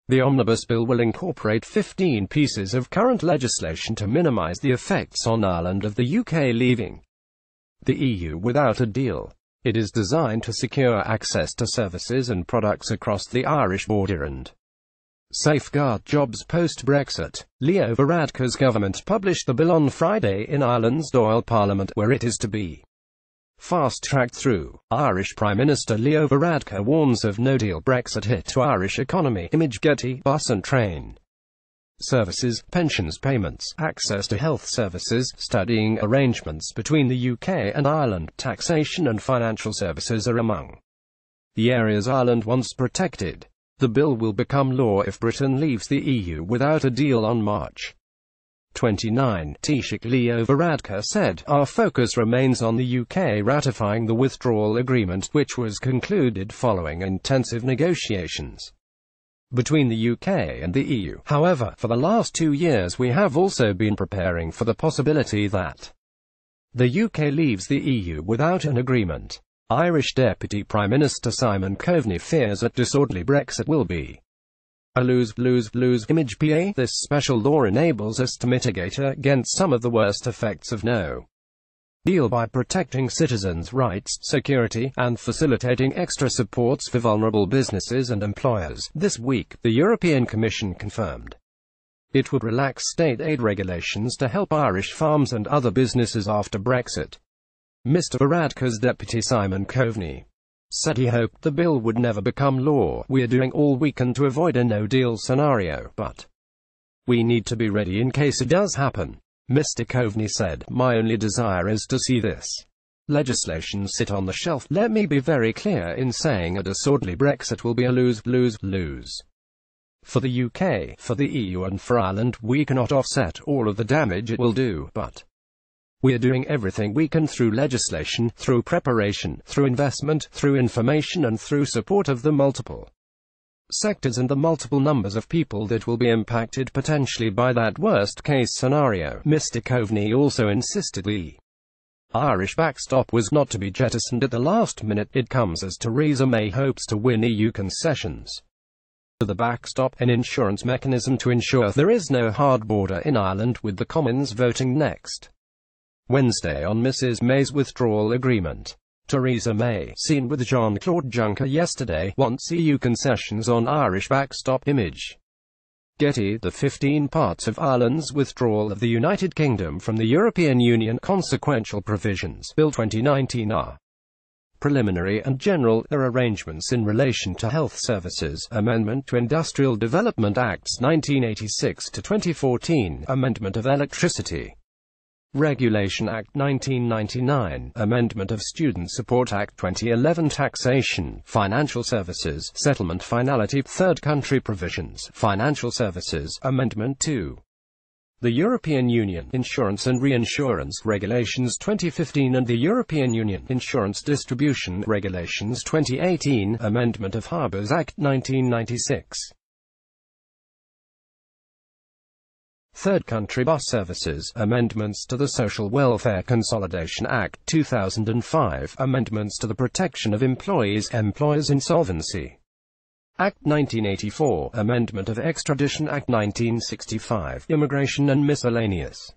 The Omnibus Bill will incorporate 15 pieces of current legislation to minimise the effects on Ireland of the UK leaving the EU without a deal. It is designed to secure access to services and products across the Irish border and safeguard jobs post-Brexit. Leo Varadkar's government published the bill on Friday in Ireland's Dáil Parliament, where it is to be fast-tracked through. Irish Prime Minister Leo Varadkar warns of no-deal Brexit hit to Irish economy, image Getty, bus and train services, pensions payments, access to health services, studying arrangements between the UK and Ireland, taxation and financial services are among the areas Ireland wants protected. The bill will become law if Britain leaves the EU without a deal on March 29. Taoiseach Leo Varadkar said, "Our focus remains on the UK ratifying the Withdrawal Agreement, which was concluded following intensive negotiations between the UK and the EU. However, for the last 2 years we have also been preparing for the possibility that the UK leaves the EU without an agreement." Irish Deputy Prime Minister Simon Coveney fears that disorderly Brexit will be a lose-lose-lose. Image PA. This special law enables us to mitigate against some of the worst effects of no deal by protecting citizens' rights, security, and facilitating extra supports for vulnerable businesses and employers. This week, the European Commission confirmed it would relax state aid regulations to help Irish farms and other businesses after Brexit. Mr. Varadkar's deputy Simon Coveney said he hoped the bill would never become law. "We're doing all we can to avoid a no-deal scenario, but we need to be ready in case it does happen." Mr. Coveney said, "My only desire is to see this legislation sit on the shelf. Let me be very clear in saying a disorderly Brexit will be a lose-lose-lose. For the UK, for the EU and for Ireland. We cannot offset all of the damage it will do, but we're doing everything we can through legislation, through preparation, through investment, through information and through support of the multiple sectors and the multiple numbers of people that will be impacted potentially by that worst-case scenario." Mr. Coveney also insisted the Irish backstop was not to be jettisoned at the last minute. It comes as Theresa May hopes to win EU concessions to the backstop, an insurance mechanism to ensure there is no hard border in Ireland, with the Commons voting next Wednesday on Mrs. May's withdrawal agreement. Theresa May, seen with Jean-Claude Juncker yesterday, wants EU concessions on Irish backstop. Image Getty. The 15 parts of Ireland's withdrawal of the United Kingdom from the European Union Consequential Provisions Bill 2019 are preliminary and general. Their arrangements in relation to health services, amendment to Industrial Development Acts 1986 to 2014, amendment of Electricity Regulation Act 1999, Amendment of Student Support Act 2011, Taxation, Financial Services, Settlement Finality, Third Country Provisions, Financial Services, Amendment to the European Union Insurance and Reinsurance Regulations 2015 and the European Union Insurance Distribution Regulations 2018, Amendment of Harbours Act 1996. Third Country Bus Services, Amendments to the Social Welfare Consolidation Act 2005, Amendments to the Protection of Employees Insolvency Act 1984, Amendment of Extradition Act 1965, Immigration and Miscellaneous